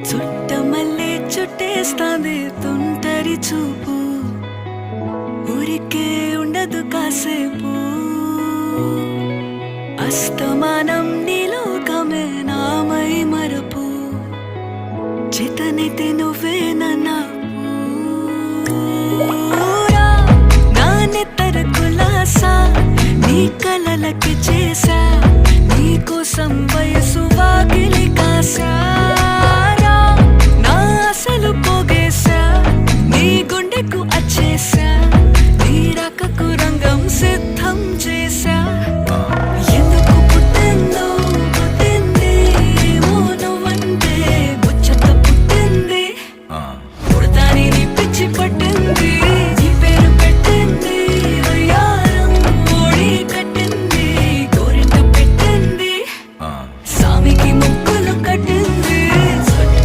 చుట్టమల్లే చుట్టేస్తాంది తుంటరి చూపు, ఊరికే ఉండదు కాసేపు. అస్తమానం నీలోకమే నామై మరపు, చేతనైతే నువ్వే నన్నా నా నెత్తర కులాసా నీ కలలకి చేసా, నీ కోసం వయసు వాకిలి కాసా.